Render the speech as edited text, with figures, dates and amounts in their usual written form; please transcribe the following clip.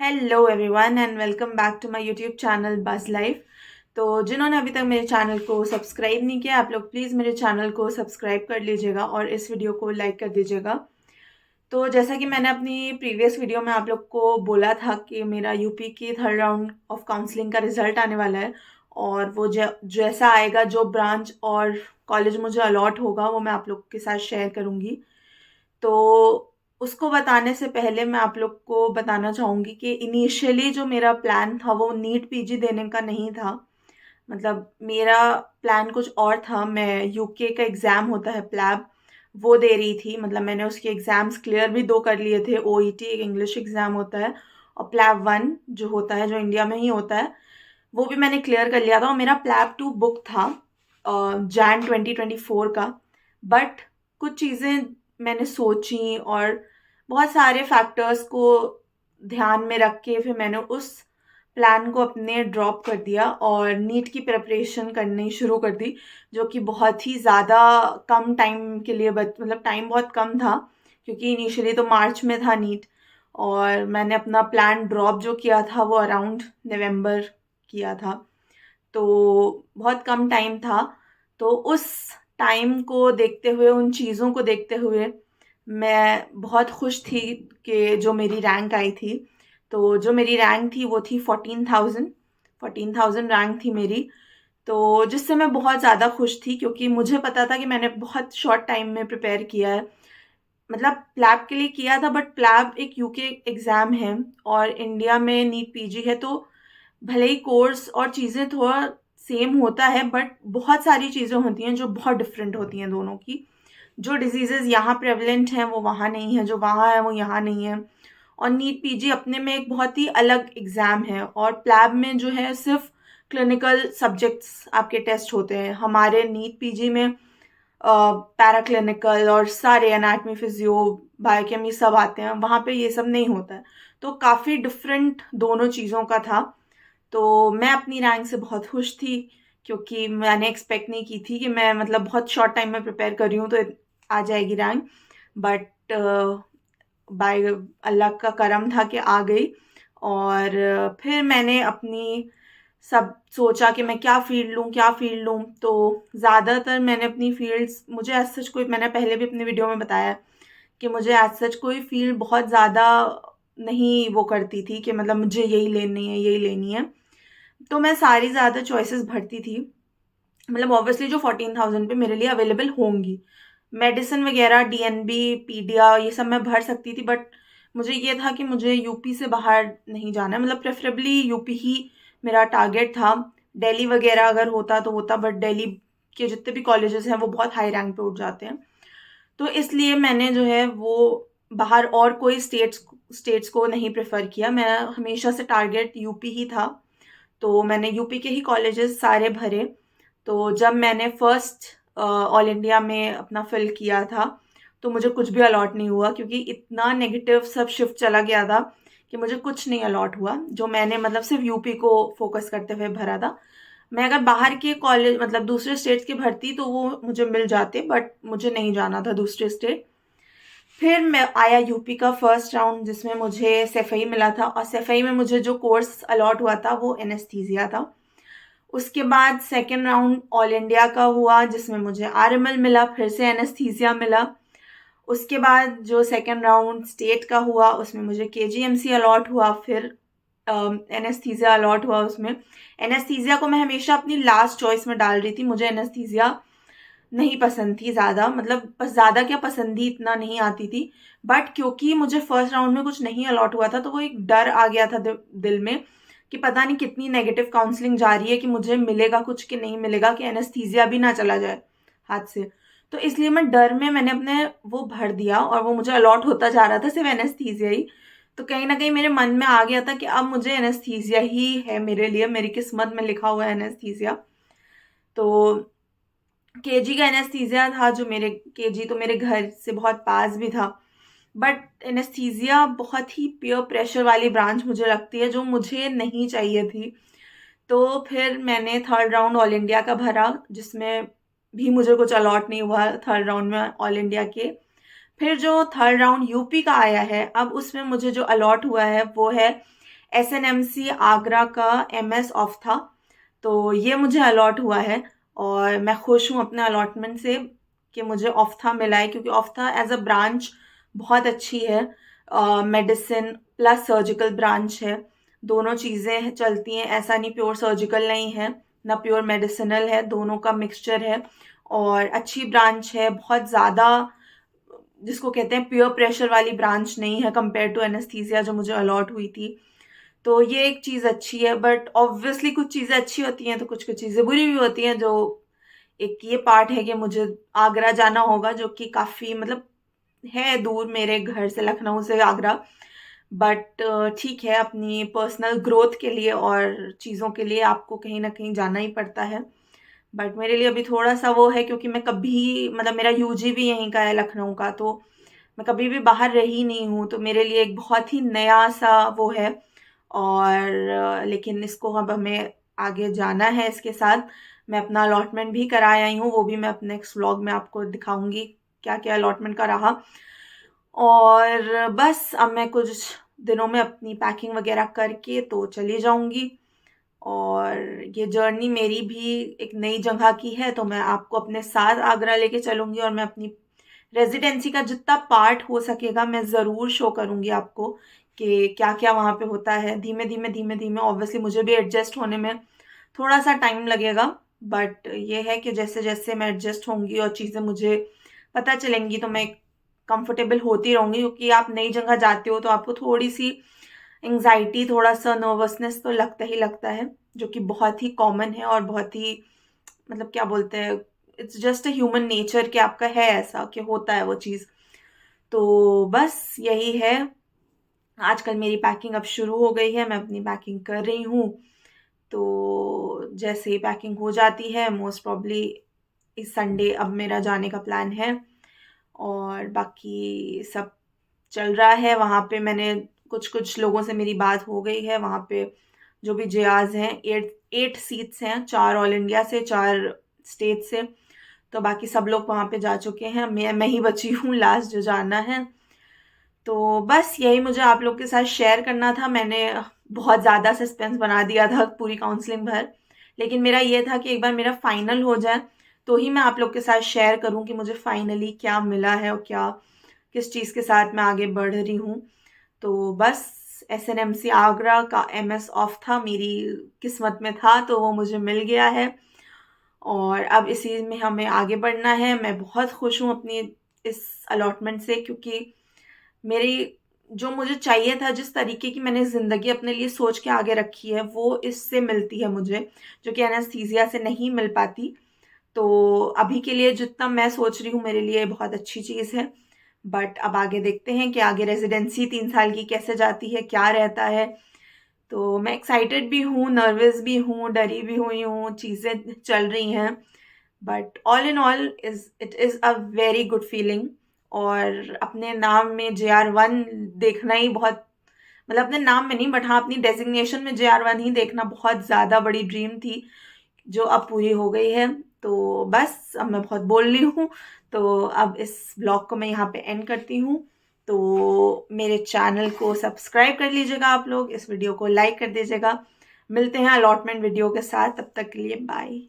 Hello everyone and welcome back to my YouTube channel buzz life. तो जिन्होंने अभी तक मेरे चैनल को सब्सक्राइब नहीं किया, आप लोग प्लीज़ मेरे चैनल को सब्सक्राइब कर लीजिएगा और इस वीडियो को लाइक कर दीजिएगा। तो जैसा कि मैंने अपनी प्रीवियस वीडियो में आप लोग को बोला था कि मेरा यूपी की थर्ड राउंड ऑफ काउंसलिंग का रिजल्ट आने वाला है और वो जैसा आएगा, जो ब्रांच और कॉलेज मुझे अलॉट होगा वो मैं आप लोग के साथ शेयर करूँगी। तो उसको बताने से पहले मैं आप लोग को बताना चाहूँगी कि इनिशियली जो मेरा प्लान था वो नीट पीजी देने का नहीं था। मतलब मेरा प्लान कुछ और था। मैं यूके का एग्ज़ाम होता है प्लैब, वो दे रही थी। मतलब मैंने उसके एग्ज़ाम्स क्लियर भी 2 कर लिए थे। ओईटी एक इंग्लिश एग्ज़ाम होता है और प्लैब 1 जो होता है, जो इंडिया में ही होता है, वो भी मैंने क्लियर कर लिया था और मेरा प्लैब 2 बुक था जैन 2024 का। बट कुछ चीज़ें मैंने सोची और बहुत सारे फैक्टर्स को ध्यान में रख के फिर मैंने उस प्लान को अपने ड्रॉप कर दिया और नीट की प्रिपरेशन करनी शुरू कर दी, जो कि बहुत ही ज़्यादा कम टाइम के लिए मतलब टाइम बहुत कम था, क्योंकि इनिशियली तो मार्च में था नीट और मैंने अपना प्लान ड्रॉप जो किया था वो अराउंड नवंबर किया था। तो बहुत कम टाइम था। तो उस टाइम को देखते हुए, उन चीज़ों को देखते हुए मैं बहुत खुश थी कि जो मेरी रैंक आई थी। तो जो मेरी रैंक थी वो थी 14,000 रैंक थी मेरी। तो जिससे मैं बहुत ज़्यादा खुश थी, क्योंकि मुझे पता था कि मैंने बहुत शॉर्ट टाइम में प्रिपेयर किया है। मतलब प्लैब के लिए किया था, बट प्लैब एक यूके एग्ज़ाम है और इंडिया में नीट पीजी है। तो भले ही कोर्स और चीज़ें थोड़ा सेम होता है, बट बहुत सारी चीज़ें होती हैं जो बहुत डिफरेंट होती हैं दोनों की। जो डिजीज़ेज़ यहाँ प्रेवलेंट हैं वो वहाँ नहीं है, जो वहाँ है वो यहाँ नहीं है। और नीट पीजी अपने में एक बहुत ही अलग एग्ज़ाम है और प्लैब में जो है सिर्फ क्लिनिकल सब्जेक्ट्स आपके टेस्ट होते हैं। हमारे नीट पीजी में पैरा क्लिनिकल और सारे एनाटमी, फिजियो, बायोकेमी सब आते हैं। वहाँ पे ये सब नहीं होता है। तो काफ़ी डिफरेंट दोनों चीज़ों का था। तो मैं अपनी रैंक से बहुत खुश थी, क्योंकि मैंने एक्सपेक्ट नहीं की थी कि मैं मतलब बहुत शॉर्ट टाइम में प्रिपेयर कर रही हूँ तो आ जाएगी रैंक। बट बाय अल्लाह का करम था कि आ गई। और फिर मैंने अपनी सब सोचा कि मैं क्या फ़ील्ड लूँ, क्या फ़ील्ड लूँ। तो ज़्यादातर मैंने अपनी फ़ील्ड्स, मुझे एज़ सच कोई, मैंने पहले भी अपनी वीडियो में बताया है कि मुझे एज़ सच कोई फ़ील्ड बहुत ज़्यादा नहीं वो करती थी कि मतलब मुझे यही लेनी है, यही लेनी है। तो मैं सारी ज़्यादा चॉइसेस भरती थी। मतलब ऑब्वियसली जो 14,000 पे मेरे लिए अवेलेबल होंगी। मेडिसिन वगैरह, डीएनबी, पीडिया, ये सब मैं भर सकती थी, बट मुझे ये था कि मुझे यूपी से बाहर नहीं जाना है। मतलब प्रेफरेबली यूपी ही मेरा टारगेट था। दिल्ली वगैरह अगर होता तो होता, बट दिल्ली के जितने भी कॉलेजेस हैं वो बहुत हाई रैंक पे उठ जाते हैं। तो इसलिए मैंने जो है वो बाहर और कोई स्टेट्स को नहीं प्रेफर किया। मेरा हमेशा से टारगेट यूपी ही था। तो मैंने यूपी के ही कॉलेजेस सारे भरे। तो जब मैंने फर्स्ट ऑल इंडिया में अपना फिल किया था तो मुझे कुछ भी अलॉट नहीं हुआ, क्योंकि इतना नेगेटिव सब शिफ्ट चला गया था कि मुझे कुछ नहीं अलॉट हुआ। जो मैंने मतलब सिर्फ यूपी को फोकस करते हुए भरा था। मैं अगर बाहर के कॉलेज मतलब दूसरे स्टेट्स की भरती तो वो मुझे मिल जाते, बट मुझे नहीं जाना था दूसरे स्टेट। फिर मैं आया यूपी का फर्स्ट राउंड, जिसमें मुझे सेफई मिला था और सेफई में मुझे जो कोर्स अलॉट हुआ था वो एनेस्थीसिया था। उसके बाद सेकेंड राउंड ऑल इंडिया का हुआ, जिसमें मुझे आरएमएल मिला, फिर से एनेस्थीसिया मिला। उसके बाद जो सेकेंड राउंड स्टेट का हुआ उसमें मुझे केजीएमसी अलॉट हुआ, फिर एनेस्थीसिया अलॉट हुआ। उसमें एनेस्थीसिया को मैं हमेशा अपनी लास्ट चॉइस में डाल रही थी। मुझे एनेस्थीसिया नहीं पसंद थी ज़्यादा, मतलब बस ज़्यादा क्या, पसंद ही इतना नहीं आती थी। बट क्योंकि मुझे फर्स्ट राउंड में कुछ नहीं अलॉट हुआ था तो वो एक डर आ गया था दिल में कि पता नहीं कितनी नेगेटिव काउंसलिंग जा रही है, कि मुझे मिलेगा कुछ कि नहीं मिलेगा, कि एनेस्थीसिया भी ना चला जाए हाथ से। तो इसलिए मैं डर में मैंने अपने वो भर दिया और वो मुझे अलॉट होता जा रहा था सिर्फ एनेस्थीसिया ही। तो कहीं ना कहीं मेरे मन में आ गया था कि अब मुझे एनेस्थीसिया ही है मेरे लिए, मेरी किस्मत में लिखा हुआ है एनेस्थीसिया। तो केजी का एनेस्थीसिया था, जो मेरे केजी तो मेरे घर से बहुत पास भी था। बट एनेस्थीसिया बहुत ही पीयर प्रेशर वाली ब्रांच मुझे लगती है, जो मुझे नहीं चाहिए थी। तो फिर मैंने थर्ड राउंड ऑल इंडिया का भरा, जिसमें भी मुझे कुछ अलॉट नहीं हुआ थर्ड राउंड में ऑल इंडिया के। फिर जो थर्ड राउंड यूपी का आया है, अब उसमें मुझे जो अलॉट हुआ है वो है SNMC आगरा का MS ऑफ था, तो ये मुझे अलॉट हुआ है और मैं खुश हूँ अपने अलॉटमेंट से कि मुझे ऑफ्था मिला है, क्योंकि ऑफ्था एज अ ब्रांच बहुत अच्छी है। मेडिसिन प्लस सर्जिकल ब्रांच है, दोनों चीज़ें चलती हैं। ऐसा नहीं प्योर सर्जिकल नहीं है ना प्योर मेडिसिनल है, दोनों का मिक्सचर है और अच्छी ब्रांच है। बहुत ज़्यादा जिसको कहते हैं प्योर प्रेशर वाली ब्रांच नहीं है कंपेयर टू एनेस्थीसिया जो मुझे अलॉट हुई थी। तो ये एक चीज़ अच्छी है, बट ऑब्वियसली कुछ चीज़ें अच्छी होती हैं तो कुछ कुछ चीज़ें बुरी भी होती हैं। जो एक ये पार्ट है कि मुझे आगरा जाना होगा, जो कि काफ़ी मतलब है दूर मेरे घर से, लखनऊ से आगरा। बट ठीक है, अपनी पर्सनल ग्रोथ के लिए और चीज़ों के लिए आपको कहीं ना कहीं जाना ही पड़ता है। बट मेरे लिए अभी थोड़ा सा वो है, क्योंकि मैं कभी मतलब मेरा यूजी भी यहीं का है, लखनऊ का, तो मैं कभी भी बाहर रही नहीं हूँ, तो मेरे लिए एक बहुत ही नया सा वो है। और लेकिन इसको अब हमें आगे जाना है इसके साथ। मैं अपना अलॉटमेंट भी करा आई हूँ, वो भी मैं अपने नेक्स्ट व्लॉग में आपको दिखाऊंगी क्या क्या अलॉटमेंट का रहा। और बस अब मैं कुछ दिनों में अपनी पैकिंग वगैरह करके तो चली जाऊंगी। और ये जर्नी मेरी भी एक नई जगह की है, तो मैं आपको अपने साथ आगरा लेके चलूंगी और मैं अपनी रेजिडेंसी का जितना पार्ट हो सकेगा मैं ज़रूर शो करूंगी आपको कि क्या क्या वहाँ पे होता है। धीमे धीमे धीमे धीमे ऑब्वियसली मुझे भी एडजस्ट होने में थोड़ा सा टाइम लगेगा, बट ये है कि जैसे जैसे मैं एडजस्ट होंगी और चीज़ें मुझे पता चलेंगी तो मैं कंफर्टेबल होती रहूंगी। क्योंकि आप नई जगह जाते हो तो आपको थोड़ी सी एंग्जाइटी, थोड़ा सा नर्वसनेस तो लगता ही लगता है, जो कि बहुत ही कॉमन है और बहुत ही मतलब क्या बोलते हैं, it's just a human nature कि आपका है ऐसा कि होता है वो चीज़। तो बस यही है। आजकल मेरी पैकिंग अब शुरू हो गई है, मैं अपनी पैकिंग कर रही हूँ। तो जैसे ही पैकिंग हो जाती है मोस्ट प्रॉब्ली इस संडे अब मेरा जाने का प्लान है। और बाकी सब चल रहा है। वहाँ पे मैंने कुछ कुछ लोगों से मेरी बात हो गई है। वहाँ पे जो भी JRs हैं, 8 सीट्स हैं, 4 ऑल इंडिया से, 4 स्टेट से। तो बाकी सब लोग वहाँ पे जा चुके हैं, मैं ही बची हूँ लास्ट जो जाना है। तो बस यही मुझे आप लोग के साथ शेयर करना था। मैंने बहुत ज़्यादा सस्पेंस बना दिया था पूरी काउंसलिंग भर, लेकिन मेरा ये था कि एक बार मेरा फाइनल हो जाए तो ही मैं आप लोग के साथ शेयर करूं कि मुझे फाइनली क्या मिला है और क्या किस चीज़ के साथ मैं आगे बढ़ रही हूँ। तो बस SNMC आगरा का MS ऑफ था, मेरी किस्मत में था तो वो मुझे मिल गया है और अब इसी में हमें आगे बढ़ना है। मैं बहुत खुश हूँ अपनी इस अलॉटमेंट से, क्योंकि मेरी जो मुझे चाहिए था, जिस तरीके की मैंने ज़िंदगी अपने लिए सोच के आगे रखी है, वो इससे मिलती है मुझे, जो कि एनेस्थीसिया से नहीं मिल पाती। तो अभी के लिए जितना मैं सोच रही हूँ मेरे लिए बहुत अच्छी चीज़ है। बट अब आगे देखते हैं कि आगे रेजिडेंसी 3 साल की कैसे जाती है, क्या रहता है। तो मैं एक्साइटेड भी हूँ, नर्वस भी हूँ, डरी भी हुई हूँ, चीज़ें चल रही हैं। But all in all it is a very good feeling. और अपने नाम में JR1 देखना ही बहुत, मतलब अपने नाम में नहीं बट हाँ अपनी डेजिग्नेशन में JR1 ही देखना बहुत ज़्यादा बड़ी ड्रीम थी, जो अब पूरी हो गई है। तो बस अब मैं बहुत बोल रही हूँ, तो अब इस ब्लॉग को मैं यहाँ पे एंड करती हूँ। तो मेरे चैनल को सब्सक्राइब कर लीजिएगा आप लोग, इस वीडियो को लाइक कर दीजिएगा। मिलते हैं अलॉटमेंट वीडियो के साथ, तब तक के लिए बाय।